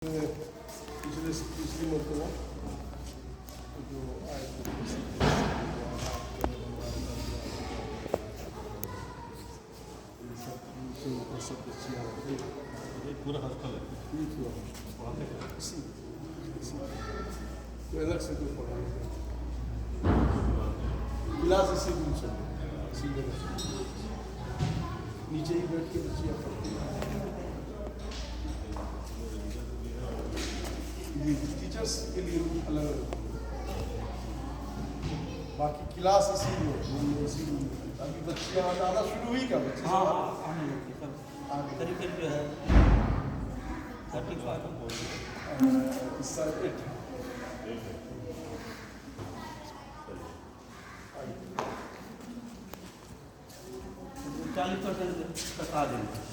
पिछली मरतबा जो आए सब बच्चियाँ पूरा हॉस्टल है तो अलग से कोई पढ़ाई क्लास इसी दिन से इसी जगह नीचे ही बैठ के बच्चियाँ पढ़ती हैं। टीचर्स के लिए अलग अलग बाकी क्लास इसी में इसी में अभी बच्चियाँ आना शुरू हुई क्या बच्चे आने लगती सब तरीके जो है 35 इस साल 8 40% कटा देंगे।